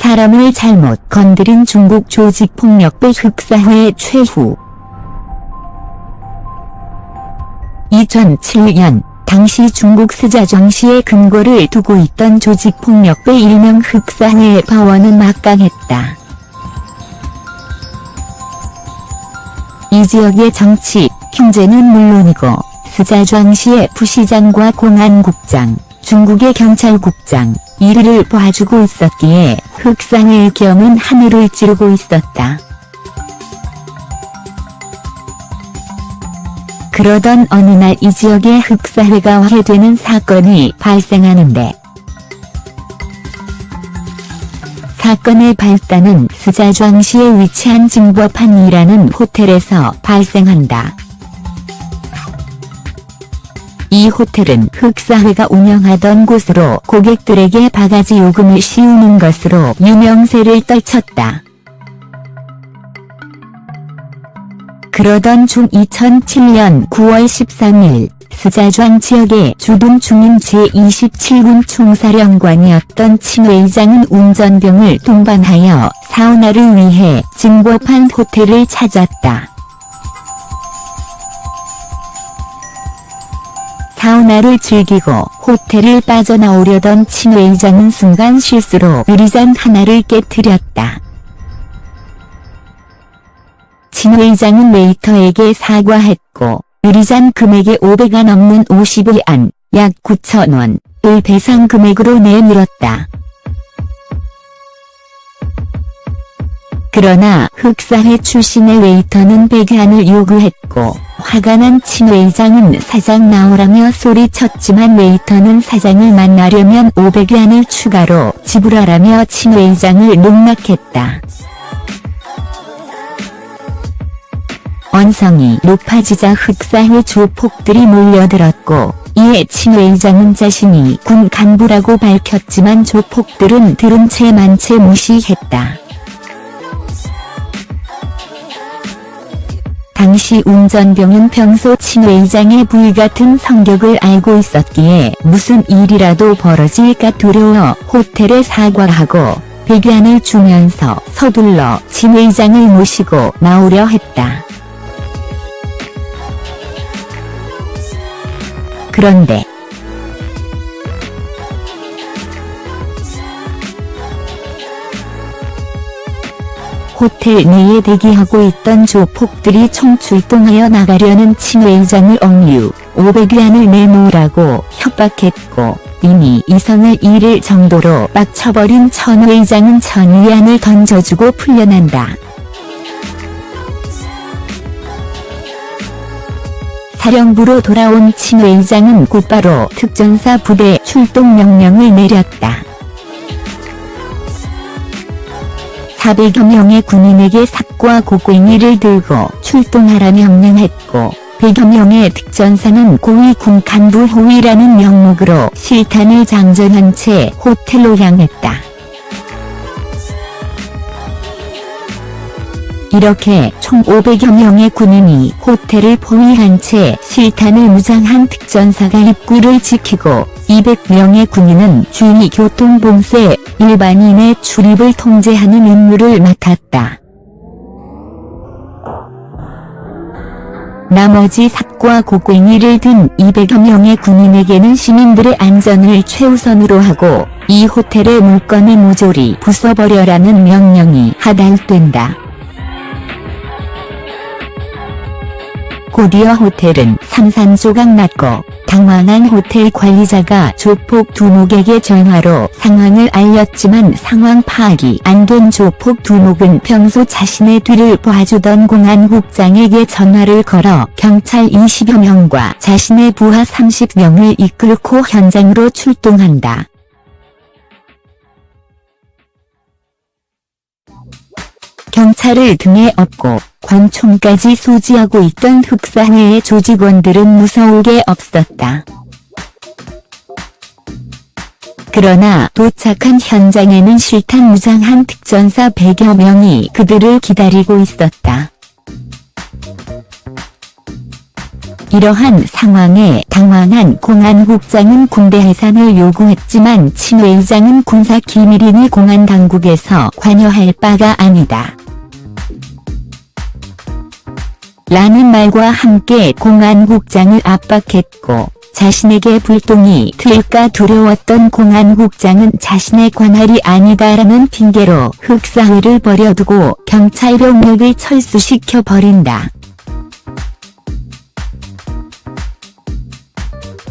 사람을 잘못 건드린 중국 조직폭력배 흑사회 최후. 2007년 당시 중국 스자庄시의 근거를 두고 있던 조직폭력배 일명 흑사회의 파워는 막강했다. 이 지역의 정치, 경제는 물론이고 스자庄시의 부시장과 공안국장, 중국의 경찰국장, 이를 봐주고 있었기에 흑사회의 경은 하늘을 찌르고 있었다. 그러던 어느 날 이 지역의 흑사회가 화해되는 사건이 발생하는데, 사건의 발단은 스자庄시에 위치한 징버판이라는 호텔에서 발생한다. 이 호텔은 흑사회가 운영하던 곳으로 고객들에게 바가지 요금을 씌우는 것으로 유명세를 떨쳤다. 그러던 중 2007년 9월 13일 스자庄 지역의 주둔 중인 제27군 총사령관이었던 친 회장은 운전병을 동반하여 사우나를 위해 징버판 호텔을 찾았다. 사우나를 즐기고 호텔을 빠져나오려던 친 회장은 순간 실수로 유리잔 하나를 깨뜨렸다. 친 회장은 웨이터에게 사과했고 유리잔 금액의 5배가 넘는 50위안, 약 9,000원을 배상 금액으로 내밀었다. 그러나 흑사회 출신의 웨이터는 100위안을 요구했고 화가 난 친 회장은 사장 나오라며 소리쳤지만 웨이터는 사장을 만나려면 500위안을 추가로 지불하라며 친 회장을 농락했다. 언성이 높아지자 흑사회 조폭들이 몰려들었고 이에 친 회장은 자신이 군 간부라고 밝혔지만 조폭들은 들은 채 만체 무시했다. 당시 운전병은 평소 친 회장의 불같은 성격을 알고 있었기에 무슨 일이라도 벌어질까 두려워 호텔에 사과하고 100위안을 주면서 서둘러 친 회장을 모시고 나오려 했다. 그런데 호텔 내에 대기하고 있던 조폭들이 총출동하여 나가려는 친 회장을 억류, 500위안을 내놓으라고 협박했고 이미 이성을 잃을 정도로 빡쳐버린 천 회장은 1000위안을 던져주고 풀려난다. 사령부로 돌아온 친 회장은 곧바로 특전사 부대 출동 명령을 내렸다. 400여 명의 군인에게 삽과 곡괭이를 들고 출동하라 명령했고 100여 명의 특전사는 고위 군 간부 호위라는 명목으로 실탄을 장전한 채 호텔로 향했다. 이렇게 총 500여 명의 군인이 호텔을 포위한 채 실탄을 무장한 특전사가 입구를 지키고 200명의 군인은 주위 교통봉쇄, 일반인의 출입을 통제하는 임무를 맡았다. 나머지 삽과 곡괭이를 든 200여 명의 군인에게는 시민들의 안전을 최우선으로 하고 이 호텔의 물건을 모조리 부숴버려라는 명령이 하달된다. 곧이어 호텔은 산산조각 났고 당황한 호텔 관리자가 조폭 두목에게 전화로 상황을 알렸지만 상황 파악이 안 된 조폭 두목은 평소 자신의 뒤를 봐주던 공안국장에게 전화를 걸어 경찰 20여 명과 자신의 부하 30명을 이끌고 현장으로 출동한다. 경찰을 등에 업고 권총까지 소지하고 있던 흑사회의 조직원들은 무서울 게 없었다. 그러나 도착한 현장에는 실탄 무장한 특전사 100여 명이 그들을 기다리고 있었다. 이러한 상황에 당황한 공안국장은 군대 해산을 요구했지만 친 회장은 군사 기밀이니 공안 당국에서 관여할 바가 아니다. 라는 말과 함께 공안국장을 압박했고, 자신에게 불똥이 튈까 두려웠던 공안국장은 자신의 관할이 아니다라는 핑계로 흑사회를 버려두고 경찰 병력을 철수시켜 버린다.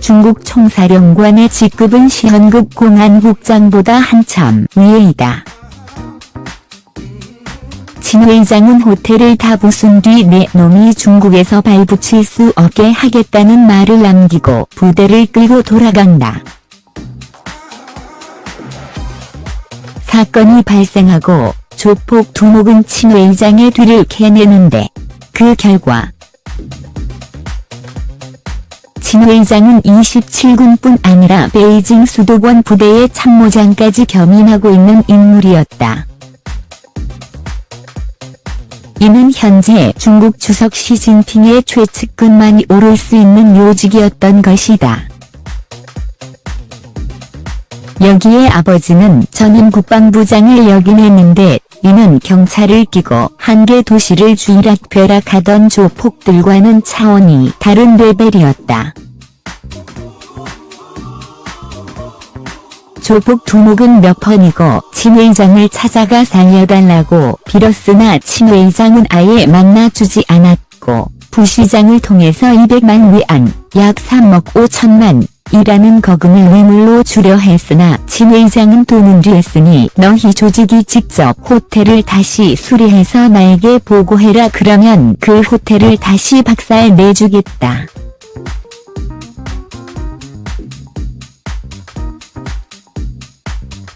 중국 총사령관의 직급은 시현급 공안국장보다 한참 위에이다. 친 회장은 호텔을 다 부순 뒤 내 놈이 중국에서 발붙일 수 없게 하겠다는 말을 남기고 부대를 끌고 돌아간다. 사건이 발생하고 조폭 두목은 친 회장의 뒤를 캐내는데 그 결과 친 회장은 27군뿐 아니라 베이징 수도권 부대의 참모장까지 겸임하고 있는 인물이었다. 이는 현재 중국 주석 시진핑의 최측근만이 오를 수 있는 요직이었던 것이다. 여기에 아버지는 전임 국방부장을 역임했는데 이는 경찰을 끼고 한 개 도시를 쥐락펴락하던 조폭들과는 차원이 다른 레벨이었다. 조폭 두목은 몇 번이고 친 회장을 찾아가 살려달라고 빌었으나 친 회장은 아예 만나주지 않았고 부시장을 통해서 200만 위안, 약 3억 5천만 이라는 거금을 뇌물로 주려 했으나 친 회장은 돈은 됐으니 너희 조직이 직접 호텔을 다시 수리해서 나에게 보고해라. 그러면 그 호텔을 다시 박살 내주겠다.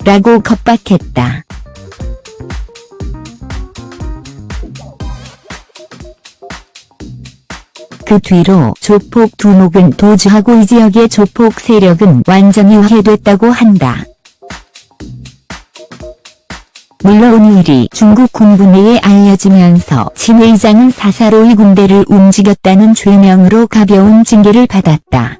라고 겁박했다. 그 뒤로 조폭 두목은 도주하고 이 지역의 조폭 세력은 완전히 해됐다고 한다. 물론 이 일이 중국 군부 내에 알려지면서 친 회장은 사사로이 군대를 움직였다는 죄명으로 가벼운 징계를 받았다.